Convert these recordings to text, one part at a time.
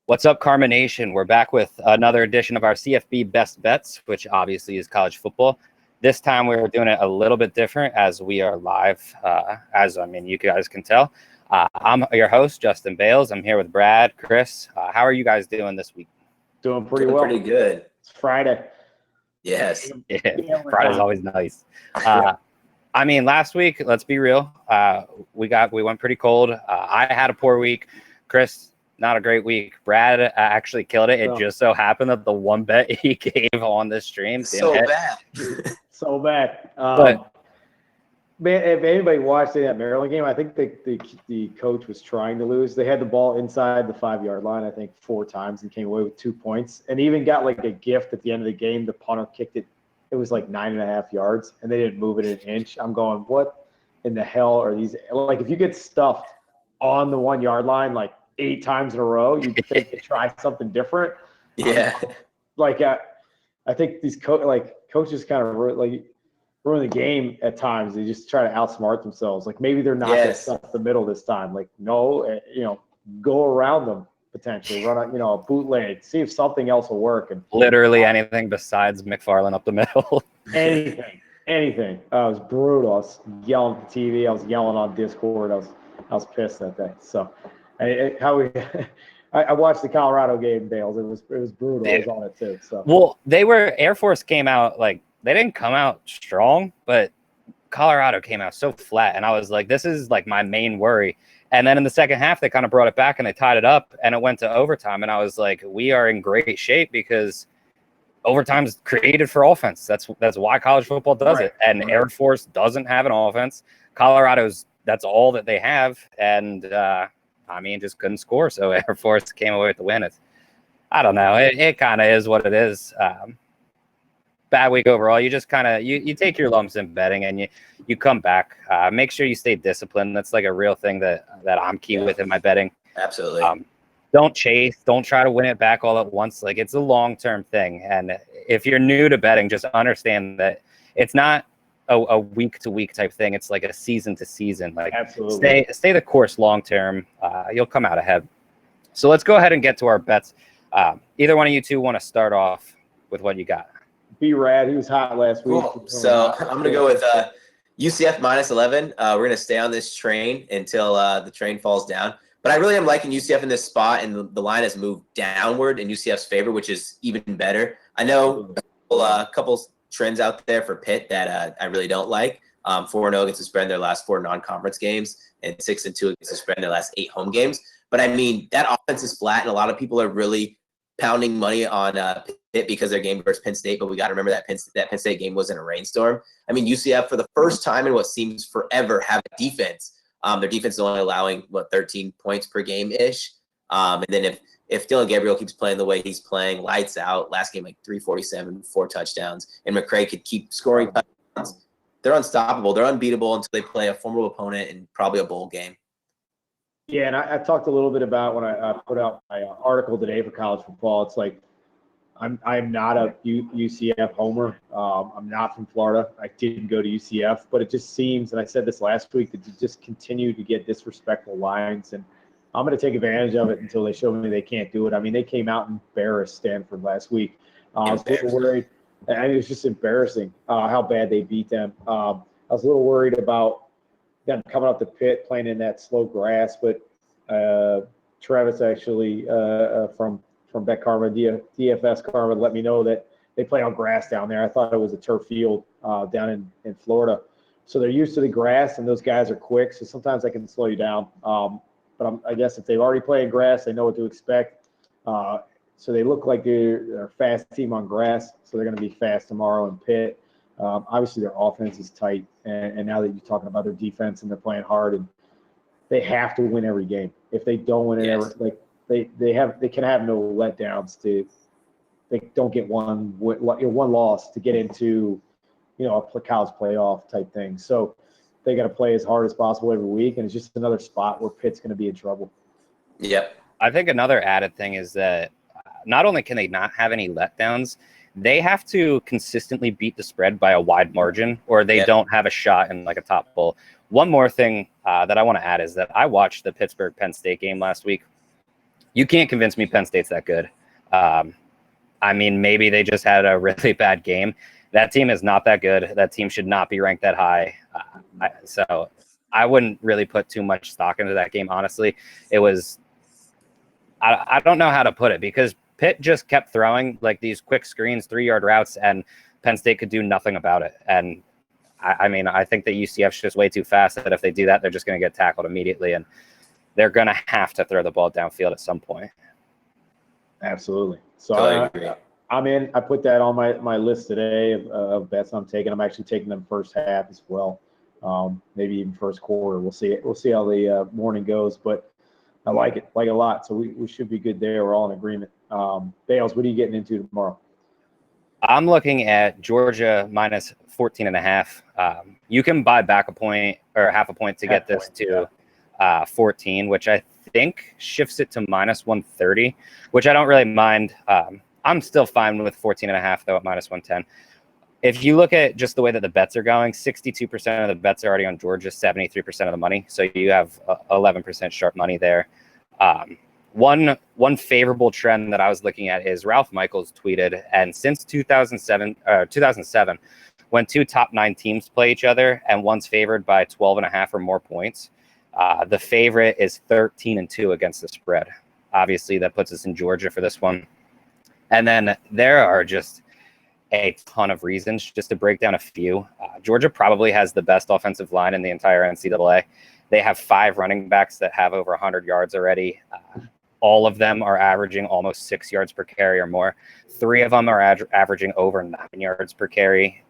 What's up, Karma Nation? We're back with another edition of our CFB Best Bets, which obviously is college football. This time we're doing it a little bit different as we are live, you guys can tell. I'm your host, Justin Bales. I'm here with Brad, Chris. How are you guys doing this week? Doing pretty well. Pretty good. It's Friday. Yes. Yeah, Friday's always nice. Last week, let's be real. We went pretty cold. I had a poor week. Chris, not a great week. Brad actually killed it. It just so happened that the one bet he gave on this stream didn't hit. So bad. But man, if anybody watched that Maryland game, I think the coach was trying to lose. They had the ball inside the 5-yard line, I think 4 times, and came away with 2 points. And even got like a gift at the end of the game. The punter kicked it. It was like 9.5 yards, and they didn't move it an inch. I'm going, what in the hell are these? Like, if you get stuffed on the 1-yard line, like 8 times in a row, you think to try something different. Yeah. I think these coaches kind of ruin the game at times. They just try to outsmart themselves. Like, maybe they're not going to stuff the middle this time. Like, no, go around them potentially. Run a bootleg. See if something else will work. And literally anything besides McFarland up the middle. anything. It was brutal. I was yelling at the TV. I was yelling on Discord. I was pissed that day. So. I watched the Colorado game, Bales. It was brutal. I was on it too. So Air Force came out they didn't come out strong, but Colorado came out so flat, and I was like, this is like my main worry. And then in the second half, they kind of brought it back and they tied it up, and it went to overtime. And I was like, we are in great shape because overtime is created for offense. That's why college football does it. And Air Force doesn't have an offense. That's all that they have, and just couldn't score. So Air Force came away with the win. I don't know. It kind of is what it is. Bad week overall. You just kind of you take your lumps in betting and you come back. Make sure you stay disciplined. That's like a real thing that I'm key with in my betting. Absolutely. Don't chase. Don't try to win it back all at once. Like, it's a long-term thing. And if you're new to betting, just understand that it's not a week-to-week type thing. It's like a season-to-season. Like, absolutely. Stay the course long-term. You'll come out ahead. So let's go ahead and get to our bets. Either one of you two want to start off with what you got? B-Rad, he was hot last week. Cool. So I'm going to go with UCF -11. We're going to stay on this train until the train falls down. But I really am liking UCF in this spot, and the line has moved downward in UCF's favor, which is even better. I know a couple trends out there for Pitt that I really don't like. 4-0 against the spread in their last 4 non-conference games, and 6-2 against the spread in their last 8 home games. But that offense is flat, and a lot of people are really pounding money on Pitt because their game versus Penn State. But we got to remember that Penn State game was in a rainstorm. UCF for the first time in what seems forever have a defense. Their defense is only allowing 13 points per game ish. And then if Dylan Gabriel keeps playing the way he's playing, lights out, last game 347, 4 touchdowns, and McCray could keep scoring touchdowns, they're unstoppable. They're unbeatable until they play a formidable opponent and probably a bowl game. Yeah, and I talked a little bit about when I put out my article today for college football. It's like I'm not a UCF homer. I'm not from Florida. I didn't go to UCF, but it just seems, and I said this last week, that you just continue to get disrespectful lines, and I'm going to take advantage of it until they show me they can't do it. They came out and embarrassed Stanford last week. I was a little worried. It was just embarrassing how bad they beat them. I was a little worried about them coming up the pit, playing in that slow grass, but Travis actually from Bet Karma, DFS Karma, let me know that they play on grass down there. I thought it was a turf field down in Florida. So they're used to the grass, and those guys are quick, so sometimes I can slow you down. But I guess if they've already played grass, they know what to expect. So they look like they're a fast team on grass, so they're going to be fast tomorrow in Pitt. Obviously, their offense is tight, and now that you're talking about their defense and they're playing hard, and they have to win every game. If they don't win it, they can have no letdowns. They don't get one loss to get into a college playoff type thing. So they got to play as hard as possible every week, and it's just another spot where Pitt's going to be in trouble. Yep. I think another added thing is that not only can they not have any letdowns, they have to consistently beat the spread by a wide margin, or they don't have a shot in like a top bowl. One more thing that I want to add is that I watched the Pittsburgh Penn State game last week. You can't convince me Penn State's that good. I mean, maybe they just had a really bad game. That team is not that good. That team should not be ranked that high. So I wouldn't really put too much stock into that game, honestly. It was, I don't know how to put it, because Pitt just kept throwing like these quick screens, 3-yard routes, and Penn State could do nothing about it. And I mean, I think that UCF's just way too fast that if they do that, they're just going to get tackled immediately, and they're going to have to throw the ball downfield at some point. Absolutely. So Totally I'm in. I put that on my list today of bets I'm taking. I'm actually taking them first half as well, maybe even first quarter. We'll see. We'll see how the morning goes, but I like it a lot. So we should be good there. We're all in agreement. Bales, what are you getting into tomorrow? I'm looking at Georgia minus 14.5. You can buy back a point or half a point to get this to 14, which I think shifts it to minus 130, which I don't really mind. I'm still fine with 14.5 though at minus 110. If you look at just the way that the bets are going, 62% of the bets are already on Georgia, 73% of the money. So you have 11% sharp money there. One favorable trend that I was looking at is Ralph Michaels tweeted, and since 2007, when two top 9 teams play each other and one's favored by 12.5 or more points, the favorite is 13-2 against the spread. Obviously, that puts us in Georgia for this one. And then there are just a ton of reasons. Just to break down a few, Georgia probably has the best offensive line in the entire NCAA. They have 5 running backs that have over 100 yards already. All of them are averaging almost 6 yards per carry or more. 3 of them are averaging over 9 yards per carry.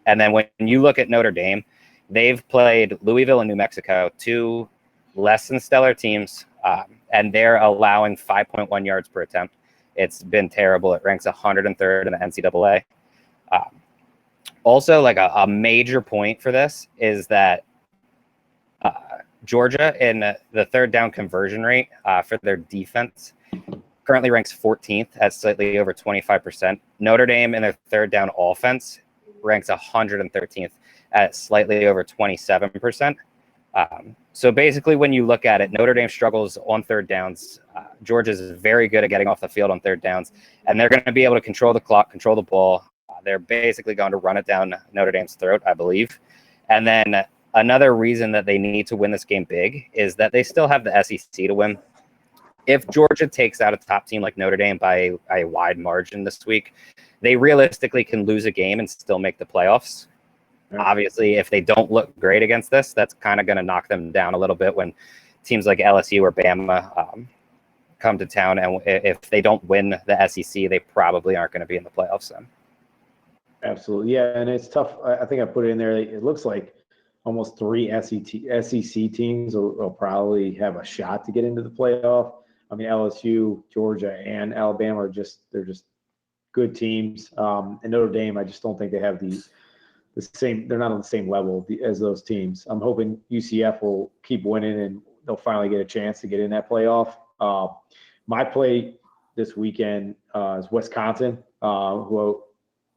And then when you look at Notre Dame, they've played Louisville and New Mexico, 2 less than stellar teams, and they're allowing 5.1 yards per attempt. It's been terrible. It ranks 103rd in the NCAA. Also, like a major point for this is that Georgia in the third down conversion rate for their defense currently ranks 14th at slightly over 25%. Notre Dame in their third down offense ranks 113th at slightly over 27%. So basically, when you look at it, Notre Dame struggles on third downs. Georgia's very good at getting off the field on third downs, and they're going to be able to control the clock, control the ball. They're basically going to run it down Notre Dame's throat, I believe. And then another reason that they need to win this game big is that they still have the SEC to win. If Georgia takes out a top team like Notre Dame by a wide margin this week, they realistically can lose a game and still make the playoffs. Obviously, if they don't look great against this, that's kind of going to knock them down a little bit when teams like LSU or Bama come to town. And if they don't win the SEC, they probably aren't going to be in the playoffs then. Absolutely. Yeah, and it's tough. I think I put it in there. It looks like almost 3 SEC teams will probably have a shot to get into the playoff. I mean, LSU, Georgia, and Alabama are they're just good teams. And Notre Dame, I just don't think they have the same. They're not on the same level as those teams. I'm hoping UCF will keep winning and they'll finally get a chance to get in that playoff. My play this weekend is Wisconsin, who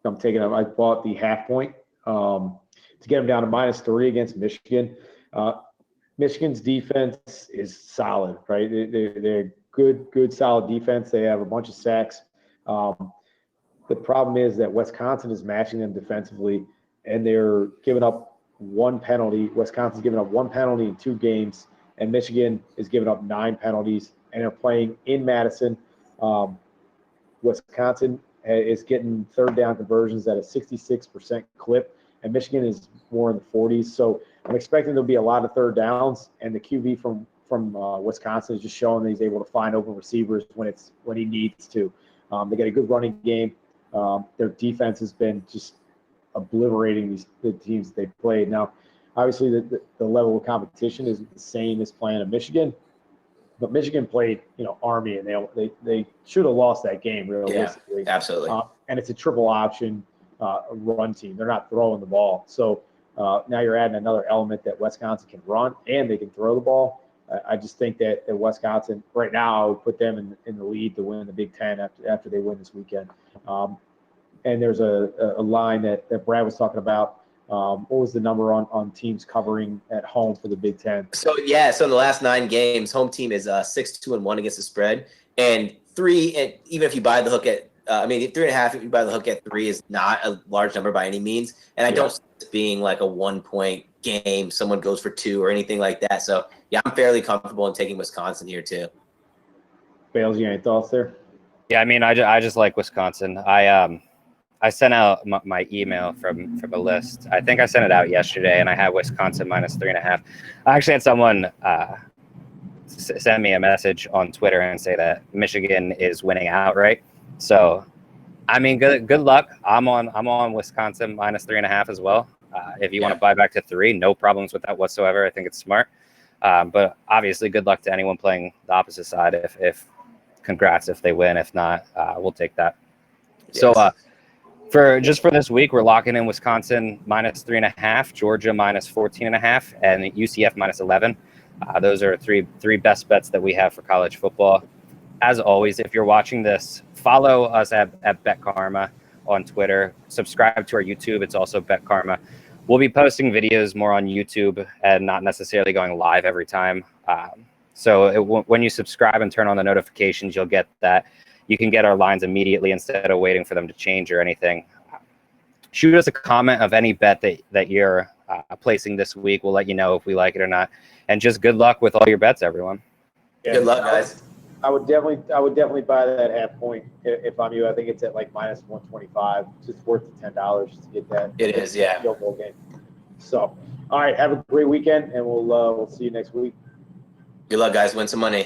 I'm taking. I bought the half point to get them down to -3 against Michigan. Michigan's defense is solid, right? They're good, solid defense. They have a bunch of sacks. The problem is that Wisconsin is matching them defensively, and they're giving up 1 penalty. Wisconsin's giving up 1 penalty in 2 games, and Michigan is giving up 9 penalties, and they're playing in Madison. Wisconsin is getting third down conversions at a 66% clip, and Michigan is more in the 40s. So I'm expecting there'll be a lot of third downs, and the QB from Wisconsin is just showing that he's able to find open receivers when he needs to. They got a good running game. Their defense has been just obliterating the teams they've played. Now, obviously, the level of competition is the same as playing at Michigan, but Michigan played, Army, and they should have lost that game realistically. Yeah, absolutely. And it's a triple option run team. They're not throwing the ball, so now you're adding another element that Wisconsin can run and they can throw the ball. I just think that Wisconsin right now, I would put them in the lead to win the Big Ten after they win this weekend. And there's a line that Brad was talking about. What was the number on teams covering at home for the Big Ten? So in the last 9 games, home team is 6-2-1 against the spread, and 3. And even if you buy the hook at, 3.5, if you buy the hook at 3 is not a large number by any means. And I don't see this being like a 1-point game. Someone goes for 2 or anything like that. So yeah, I'm fairly comfortable in taking Wisconsin here too. Bales, you got any thoughts there? Yeah, I mean, I just like Wisconsin. I sent out my email from a list. I think I sent it out yesterday, and I had Wisconsin -3.5. I actually had someone send me a message on Twitter and say that Michigan is winning outright. So, I mean, good luck. I'm on Wisconsin -3.5 as well. If you want to buy back to 3, no problems with that whatsoever. I think it's smart. But obviously, good luck to anyone playing the opposite side. If congrats if they win. If not, we'll take that. Yes. So. For this week, we're locking in Wisconsin -3.5, Georgia -14.5, and UCF -11. Those are three best bets that we have for college football. As always, if you're watching this, follow us at Bet Karma on Twitter. Subscribe to our YouTube. It's also Bet Karma. We'll be posting videos more on YouTube and not necessarily going live every time. When you subscribe and turn on the notifications, you'll get that. You can get our lines immediately instead of waiting for them to change or anything. Shoot us a comment of any bet that you're placing this week. We'll let you know if we like it or not. And just good luck with all your bets, everyone. Yeah, good luck, guys. I would definitely buy that half point if I'm you. I think it's at like -125. It's just worth the $10 to get that. It is, yeah. Field goal game. So, all right, have a great weekend, and we'll see you next week. Good luck, guys. Win some money.